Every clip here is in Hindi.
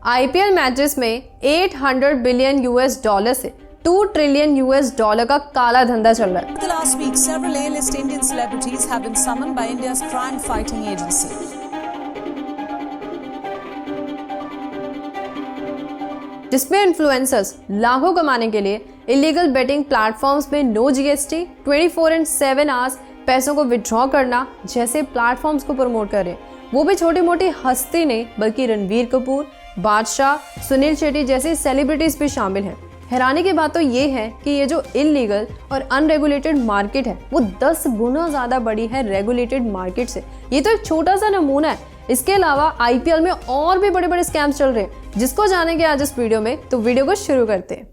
आईपीएल मैचेस में 800 बिलियन यूएस डॉलर से 2 ट्रिलियन यूएस डॉलर का काला धंधा चल रहा है। The last week, several A-list Indian celebrities have been summoned by India's crime-fighting agency. जिसमें इन्फ्लुएंसर्स लाखों कमाने के लिए इलीगल बेटिंग प्लेटफॉर्म्स में नो जीएसटी 24/7 आवर्स पैसों को विड्रॉ करना जैसे प्लेटफॉर्म्स को प्रमोट कर रहे हैं। वो भी छोटी मोटी हस्ती नहीं बल्कि रणवीर कपूर, बादशाह, सुनील शेट्टी जैसे सेलिब्रिटीज भी शामिल हैं। हैरानी की बात तो ये है कि ये जो इलीगल और अनरेगुलेटेड मार्केट है वो 10 गुना ज्यादा बड़ी है रेगुलेटेड मार्केट से। ये तो एक छोटा सा नमूना है। इसके अलावा आईपीएल में और भी बड़े बड़े स्कैम्स चल रहे हैं जिसको जानेंगे आज इस वीडियो में, तो वीडियो को शुरू करते हैं।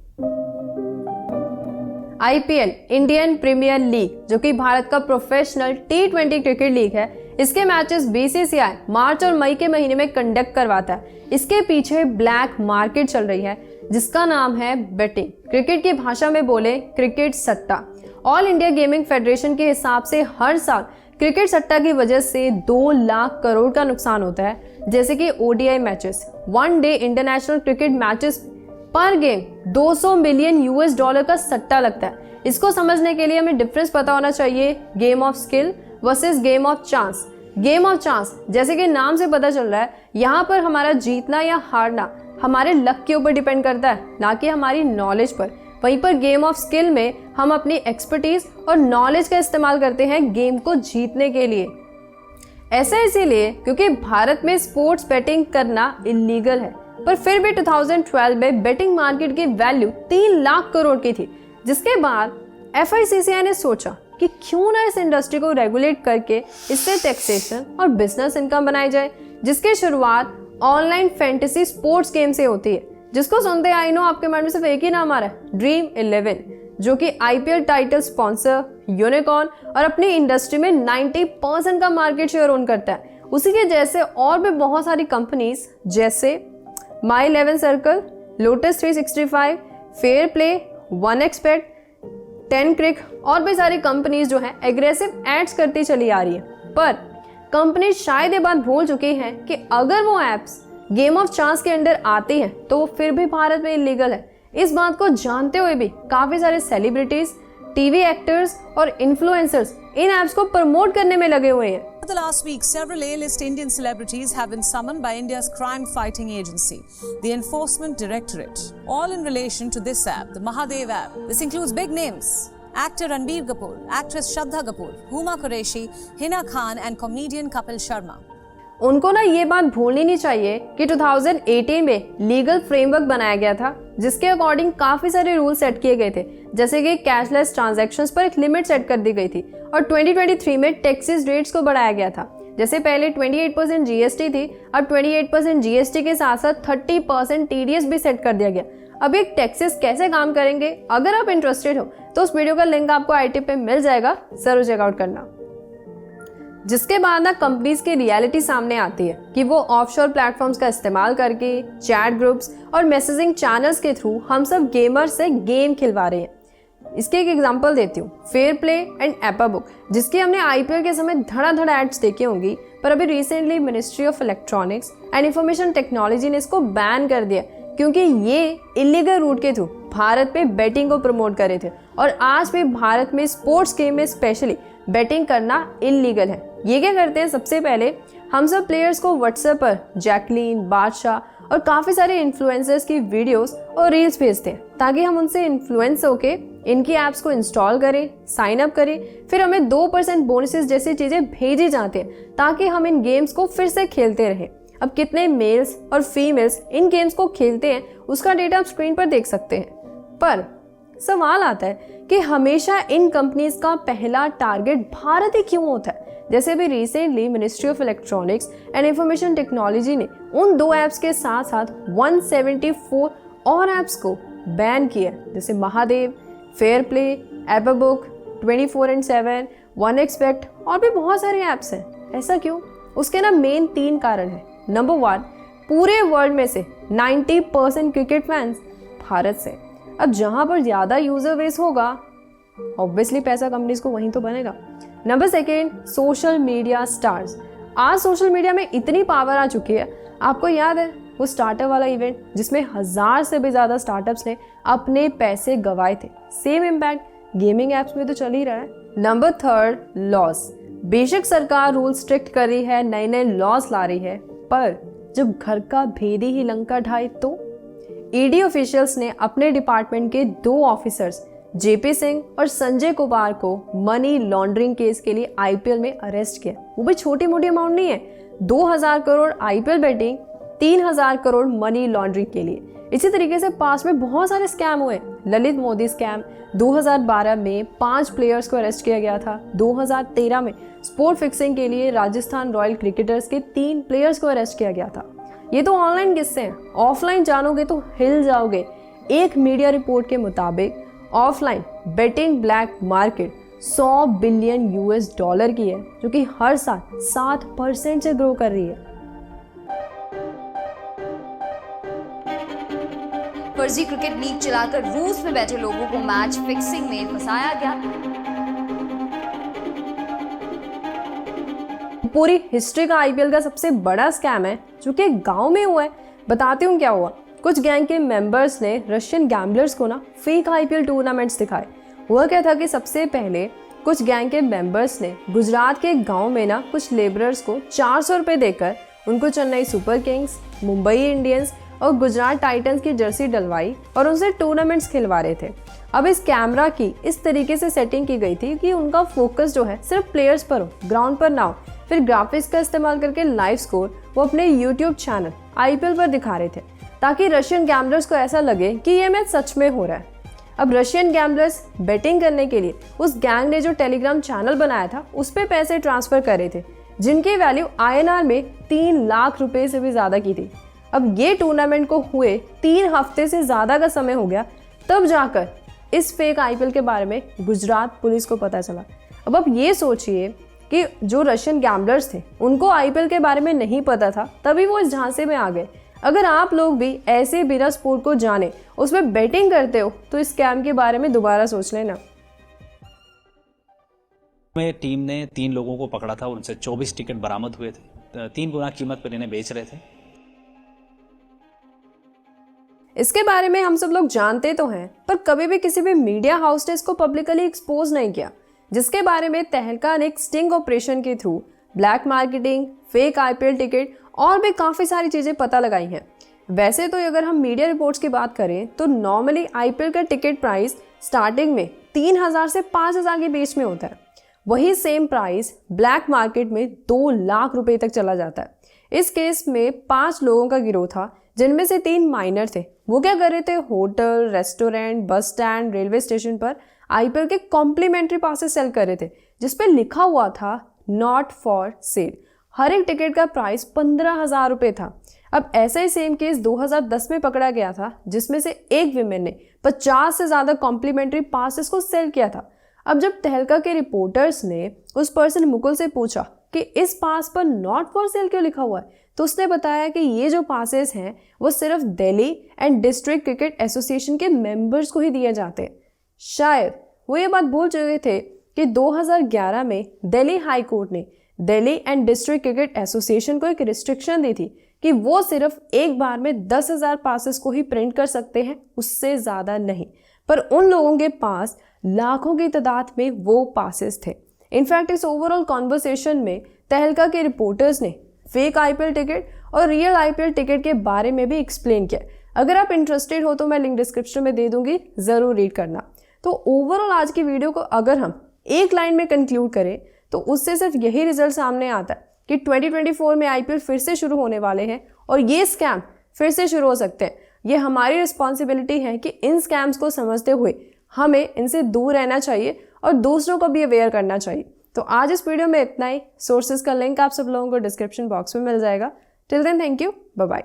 आईपीएल इंडियन प्रीमियर लीग जो कि भारत का प्रोफेशनल T20 क्रिकेट लीग है, इसके मैचेस बीसीसीआई मार्च और मई के महीने में कंडक्ट करवाता है। इसके पीछे ब्लैक मार्केट चल रही है जिसका नाम है बेटिंग। क्रिकेट की भाषा में बोले क्रिकेट सट्टा। ऑल इंडिया गेमिंग फेडरेशन के हिसाब से हर साल क्रिकेट सट्टा की वजह से 2 लाख करोड़ का नुकसान होता है, जैसे कि ODI matches, one day international cricket matches पर गेम 200 मिलियन यूएस डॉलर का सट्टा लगता है। इसको समझने के लिए हमें डिफरेंस पता होना चाहिए game of skill versus game of chance. Game of chance जैसे कि नाम से पता चल रहा है, यहाँ पर हमारा जीतना या हारना हमारे लक के ऊपर डिपेंड करता है, ना कि हमारी नॉलेज पर। वहीं पर गेम ऑफ स्किल में हम अपनी एक्सपर्टीज और नॉलेज का इस्तेमाल करते हैं गेम को जीतने के लिए। ऐसा इसीलिए क्योंकि भारत में स्पोर्ट्स बेटिंग करना इलीगल है, पर फिर भी 2012 में बेटिंग मार्केट की वैल्यू 3 लाख करोड़ की थी। जिसके बाद FICCI ने सोचा कि क्यों ना इस इंडस्ट्री को रेगुलेट करके इससे टैक्सेशन और बिजनेस इनकम बनाई जाए, जिसकी शुरुआत ऑनलाइन फैंटेसी स्पोर्ट्स गेम से होती है, जिसको सुनते आई नो आपके माइंड में सिर्फ एक ही नाम आ रहा है, ड्रीम 11, जो कि आईपीएल टाइटल स्पॉन्सर, यूनिकॉर्न और अपनी इंडस्ट्री में 90% का मार्केट शेयर ओन करता है। उसी के जैसे और भी बहुत सारी कंपनीज जैसे माई 11 circle, lotus 365, fair play, 1xBet, 10 क्रिक और भी सारी कंपनीज जो हैं एग्रेसिव एड्स करती चली आ रही है। पर कंपनी शायद ये बात भूल चुकी है कि अगर वो एप्स गेम ऑफ चांस के अंडर आती हैं तो वो फिर भी भारत में इलीगल है। इस बात को जानते हुए भी काफी सारे सेलिब्रिटीज, टीवी एक्टर्स और इन्फ्लुएंसर्स इन एप्स को प्रमोट करने में लगे हुए हैं। The last week, several A-list Indian celebrities have been summoned by India's crime-fighting agency, the Enforcement Directorate, all in relation to this app, the Mahadev app. This includes big names: actor Ranbir Kapoor, actress Shraddha Kapoor, Huma Qureshi, Hina Khan, and comedian Kapil Sharma. उनको ना ये बात भूलनी नहीं चाहिए कि 2018 में लीगल फ्रेमवर्क बनाया गया था जिसके अकॉर्डिंग काफी सारे रूल सेट किए गए थे, जैसे कि कैशलेस ट्रांजैक्शंस पर एक लिमिट सेट कर दी गई थी और 2023 में टैक्सेस रेट्स को बढ़ाया गया था। जैसे पहले 28% जीएसटी थी, अब 28% जीएसटी के साथ साथ 30% टीडीएस भी सेट कर दिया गया। अब ये टैक्सेस कैसे काम करेंगे, अगर आप इंटरेस्टेड हो तो उस वीडियो का लिंक आपको आईटी पे मिल जाएगा, जरूर चेकआउट करना। जिसके बाद ना कंपनीज की रियलिटी सामने आती है कि वो ऑफशोर प्लेटफॉर्म्स का इस्तेमाल करके चैट ग्रुप्स और मैसेजिंग चैनल्स के थ्रू हम सब गेमर्स से गेम खिलवा रहे हैं। इसके एक एग्जांपल देती हूँ, फेयर प्ले एंड एपाबुक, जिसकी हमने आईपीएल के समय धड़ा एड्स देखी होंगी, पर अभी recently ministry of electronics and information technology ने इसको बैन कर दिया क्योंकि ये इलीगल रूट के थ्रू भारत में बेटिंग को प्रमोट कर रहे थे। और आज भी भारत में स्पोर्ट्स गेम में स्पेशली बेटिंग करना इलीगल है। ये क्या करते हैं, सबसे पहले हम सब प्लेयर्स को व्हाट्सएप पर जैकलीन, बादशाह और काफी सारे इन्फ्लुएंसर्स की वीडियोस और रील्स भेजते हैं ताकि हम उनसे इन्फ्लुएंस होके इनकी एप्स को इंस्टॉल करें, साइन अप करें, फिर हमें 2% बोनसेस जैसी चीजें भेजी जाती हैं ताकि हम इन गेम्स को फिर से खेलते रहें। अब कितने मेल्स और फीमेल्स इन गेम्स को खेलते हैं उसका डेटा आप स्क्रीन पर देख सकते हैं। पर सवाल आता है कि हमेशा इन कंपनीज का पहला टारगेट भारत ही क्यों होता है। जैसे भी recently ministry of electronics and information technology ने उन 2 ऐप्स के साथ साथ 174 और ऐप्स को बैन किया, जैसे महादेव, फेयर प्ले, एपाबुक, 24/7, 1xBet और भी बहुत सारे ऐप्स हैं। ऐसा क्यों? उसके ना मेन 3 कारण है। नंबर 1, पूरे वर्ल्ड में से 90% क्रिकेट फैंस भारत से। अब जहां पर ज्यादा यूजर बेस होगा ऑब्वियसली पैसा कंपनीज को वहीं तो बनेगा। Number 2, social media stars. आज सोशल मीडिया में इतनी पावर आ चुकी है, आपको याद है वो स्टार्टअप वाला इवेंट जिसमें 1000 से भी ज़्यादा स्टार्टअप्स ने अपने पैसे गंवाए थे। सेम इम्पैक्ट गेमिंग एप्स में तो चल ही रहा है। Number 3, loss. बेशक सरकार रूल स्ट्रिक्ट कर रही है, नए नए लॉस ला रही है, पर जब घर का भेदी ही लंका ढाए तो ईडी ऑफिशियल्स ने अपने डिपार्टमेंट के 2 ऑफिसर्स जेपी सिंह और संजय कुमार को मनी लॉन्ड्रिंग केस के लिए आईपीएल में अरेस्ट किया। वो भी छोटी मोटी अमाउंट नहीं है, 2000 crore IPL betting, 3000 crore money laundering के लिए। इसी तरीके से पास में बहुत सारे स्कैम हुए। ललित मोदी स्कैम 2012 में 5 प्लेयर्स को अरेस्ट किया गया था। 2013 में स्पोर्ट फिक्सिंग के लिए राजस्थान रॉयल क्रिकेटर्स के 3 प्लेयर्स को अरेस्ट किया गया था। ये तो ऑनलाइन किस्से हैं, ऑफलाइन जानोगे तो हिल जाओगे। एक मीडिया रिपोर्ट के मुताबिक offline betting black market 100 billion US dollar की है, जो कि हर साल 7% से ग्रो कर रही है। फर्जी क्रिकेट लीग चलाकर रूस में बैठे लोगों को मैच फिक्सिंग में फंसाया गया। पूरी हिस्ट्री का आईपीएल का सबसे बड़ा स्कैम है, जो कि गांव में हुआ है। बताती हूँ क्या हुआ। कुछ गैंग के मेंबर्स ने रशियन गैम्बलर्स को ना फेक आईपीएल टूर्नामेंट्स दिखाए। हुआ क्या था कि सबसे पहले कुछ गैंग के मेंबर्स ने गुजरात के गांव में ना कुछ लेबरर्स को 400 रुपए देकर उनको Chennai super Kings, Mumbai Indians और गुजरात टाइटंस की जर्सी डलवाई और उनसे टूर्नामेंट्स खिलवा रहे थे। अब इस कैमरा की इस तरीके से सेटिंग की गई थी कि उनका फोकस जो है सिर्फ प्लेयर्स पर हो, ग्राउंड पर ना हो। फिर ग्राफिक्स का इस्तेमाल करके लाइव स्कोर वो अपने यूट्यूब चैनल आईपीएल पर दिखा रहे थे, ताकि रशियन गैम्बलर्स को ऐसा लगे कि ये मैच सच में हो रहा है। अब रशियन गैम्बलर्स बेटिंग करने के लिए उस गैंग ने जो टेलीग्राम चैनल बनाया था उस पर पैसे ट्रांसफर कर रहे थे, जिनकी वैल्यू INR में 3 लाख रुपए से भी ज्यादा की थी। अब ये टूर्नामेंट को हुए 3 हफ्ते से ज्यादा का समय हो गया, तब जाकर इस फेक आईपीएल के बारे में गुजरात पुलिस को पता चला। अब आप ये सोचिए कि जो रशियन गैम्बलर्स थे उनको आईपीएल के बारे में नहीं पता था, तभी वो इस झांसे में आ गए। अगर आप लोग भी ऐसे बिना स्पोर्ट को जाने उसमें बेटिंग करते हो तो इस स्कैम के बारे में दोबारा सोच लेना। टीम ने 3 लोगों को पकड़ा था, उनसे 24 टिकट बरामद हुए थे। 3 गुना कीमत पर इन्हें बेच रहे थे। इसके बारे में हम सब लोग जानते तो हैं, पर कभी भी किसी भी मीडिया हाउस ने इसको पब्लिकली एक्सपोज नहीं किया, जिसके बारे में तहलका ने एक स्टिंग ऑपरेशन के through black marketing, fake IPL ticket और भी काफ़ी सारी चीज़ें पता लगाई हैं। वैसे तो अगर हम मीडिया रिपोर्ट्स की बात करें तो नॉर्मली आईपीएल का टिकट प्राइस स्टार्टिंग में 3000 से 5000 के बीच में होता है। वही सेम प्राइस ब्लैक मार्केट में 2 लाख रुपए तक चला जाता है। इस केस में 5 लोगों का गिरोह था, जिनमें से 3 माइनर थे। वो क्या कर रहे थे, hotel, restaurant, bus stand, railway station पर आईपीएल के कॉम्प्लीमेंट्री पासेस सेल कर रहे थे, जिसपे लिखा हुआ था नॉट फॉर सेल। हर एक टिकट का प्राइस 15,000 रुपये था। अब ऐसा ही सेम केस 2010 में पकड़ा गया था, जिसमें से एक विमेन ने 50 से ज़्यादा कॉम्प्लीमेंट्री पासेस को सेल किया था। अब जब तहलका के रिपोर्टर्स ने उस पर्सन मुकुल से पूछा कि इस पास पर नॉट फॉर सेल क्यों लिखा हुआ है, तो उसने बताया कि ये जो पासेस हैं वो सिर्फ Delhi and district cricket association के मेंबर्स को ही दिए जाते हैं। शायद वो ये बात भूल चुके थे कि 2011 में दिल्ली हाई कोर्ट ने Delhi and district cricket association को एक रिस्ट्रिक्शन दी थी कि वो सिर्फ एक बार में 10,000 पासेस को ही प्रिंट कर सकते हैं, उससे ज़्यादा नहीं। पर उन लोगों के पास लाखों की तादाद में वो पासेस थे। इनफैक्ट इस ओवरऑल कॉन्वर्सेशन में तहलका के रिपोर्टर्स ने फेक आईपीएल टिकट और रियल आईपीएल टिकट के बारे में भी एक्सप्लेन किया। अगर आप इंटरेस्टेड हो तो मैं लिंक डिस्क्रिप्शन में दे दूंगी, ज़रूर रीड करना। तो ओवरऑल आज की वीडियो को अगर हम एक लाइन में कंक्लूड करें तो उससे सिर्फ यही रिजल्ट सामने आता है कि 2024 में आईपीएल फिर से शुरू होने वाले हैं और ये स्कैम फिर से शुरू हो सकते हैं। ये हमारी रिस्पॉन्सिबिलिटी है कि इन स्कैम्स को समझते हुए हमें इनसे दूर रहना चाहिए और दूसरों को भी अवेयर करना चाहिए। तो आज इस वीडियो में इतना ही। सोर्सेज का लिंक आप सब लोगों को डिस्क्रिप्शन बॉक्स में मिल जाएगा। Till then, thank you, bye bye.